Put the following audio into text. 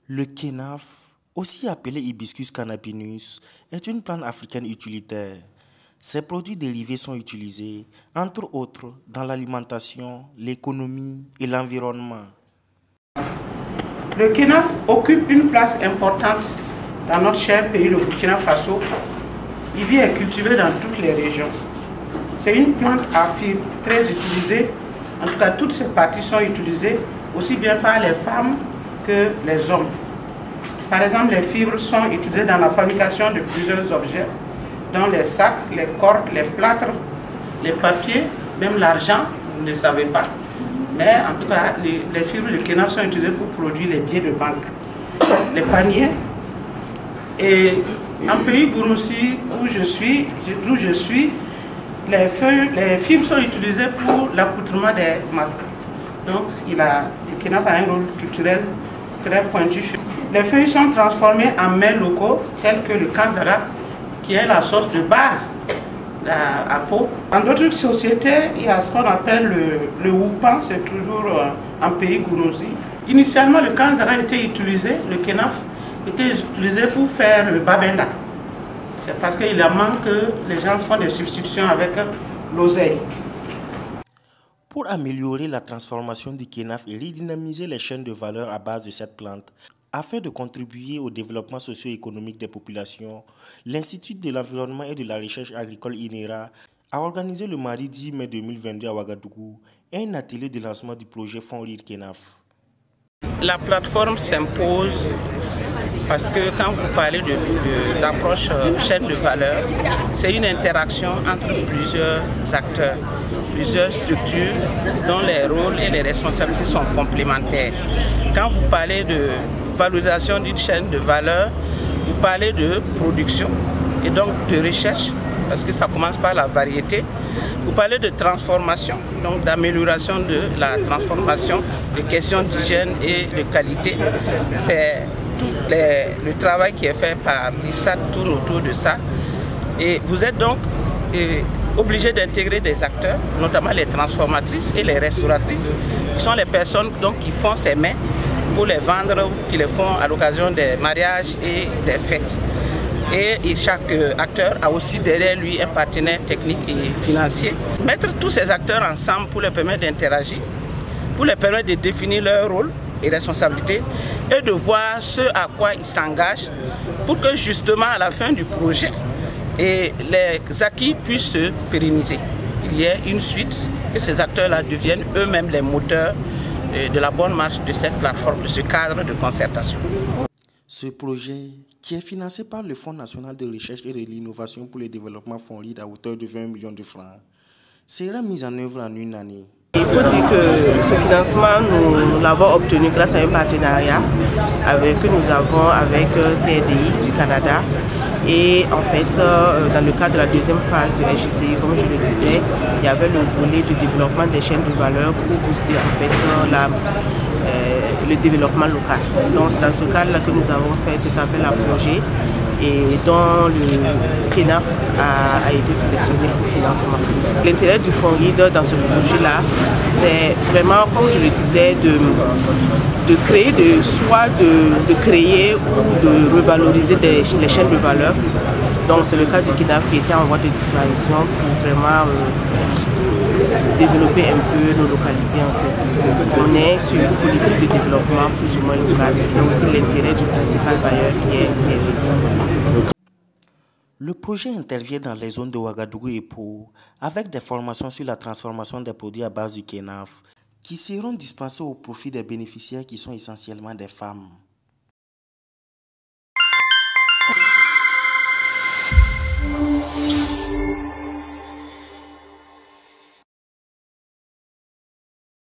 Le kenaf, aussi appelé Hibiscus cannabinus, est une plante africaine utilitaire. Ses produits dérivés sont utilisés, entre autres, dans l'alimentation, l'économie et l'environnement. Le kenaf occupe une place importante dans notre cher pays, le Burkina Faso. Il est cultivé dans toutes les régions. C'est une plante à fibres très utilisée. En tout cas, toutes ses parties sont utilisées aussi bien par les femmes que les hommes. Par exemple, les fibres sont utilisées dans la fabrication de plusieurs objets, dont les sacs, les cordes, les plâtres, les papiers, même l'argent, vous ne le savez pas. Mais en tout cas, les fibres de kenaf sont utilisées pour produire les billets de banque, les paniers. Et en pays Gouroussi, où je suis, les fibres sont utilisées pour l'accoutrement des masques. Donc, le kenaf a un rôle culturel très pointu. Les feuilles sont transformées en mets locaux, tels que le kanzara, qui est la sauce de base à peau. Dans d'autres sociétés, il y a ce qu'on appelle le woupan, c'est toujours en pays Gouroussi. Initialement, le kanzara était utilisé, le kenaf était utilisé pour faire le babenda. C'est parce qu'il en manque que les gens font des substitutions avec l'oseille. Pour améliorer la transformation du kenaf et redynamiser les chaînes de valeur à base de cette plante, afin de contribuer au développement socio-économique des populations, l'Institut de l'environnement et de la recherche agricole INERA a organisé le mardi 10 mai 2022 à Ouagadougou un atelier de lancement du projet Fonds Rire Kenaf. La plateforme s'impose parce que quand vous parlez d'approche chaîne de valeur, c'est une interaction entre plusieurs acteurs, plusieurs structures dont les rôles et les responsabilités sont complémentaires. Quand vous parlez de valorisation d'une chaîne de valeur, vous parlez de production et donc de recherche, parce que ça commence par la variété. Vous parlez de transformation, donc d'amélioration de la transformation, de questions d'hygiène et de qualité. C'est tout le travail qui est fait par l'ISAT tourne autour de ça. Et vous êtes donc obligé d'intégrer des acteurs, notamment les transformatrices et les restauratrices, qui sont les personnes donc, qui font ces mets pour les vendre, qui les font à l'occasion des mariages et des fêtes. Et chaque acteur a aussi derrière lui un partenaire technique et financier. Mettre tous ces acteurs ensemble pour les permettre d'interagir, pour les permettre de définir leur rôle et responsabilités et de voir ce à quoi ils s'engagent pour que justement à la fin du projet, et les acquis puissent se pérenniser. Il y ait une suite et ces acteurs-là deviennent eux-mêmes les moteurs de la bonne marche de cette plateforme, de ce cadre de concertation. Ce projet, qui est financé par le Fonds national de recherche et de l'innovation pour le développement FONRID à hauteur de 20 millions de francs, sera mis en œuvre en une année. Il faut dire que ce financement, nous l'avons obtenu grâce à un partenariat que nous avons avec CNDI du Canada. Et en fait, dans le cadre de la deuxième phase de SGCI, comme je le disais, il y avait le volet du développement des chaînes de valeur pour booster en fait le développement local. Donc c'est dans ce cadre-là que nous avons fait cet appel à projet et dont le KENAF a été sélectionné pour financement. L'intérêt du Fonds RID dans ce projet-là, c'est vraiment, comme je le disais, de créer, soit de créer ou de revaloriser les chaînes de valeur. Donc c'est le cas du KENAF qui était en voie de disparition pour vraiment développer un peu nos localités en fait. On est sur une politique de développement plus ou moins local, mais aussi l'intérêt du principal bailleur qui est CND. Le projet intervient dans les zones de Ouagadougou et Pau avec des formations sur la transformation des produits à base du kenaf qui seront dispensés au profit des bénéficiaires qui sont essentiellement des femmes.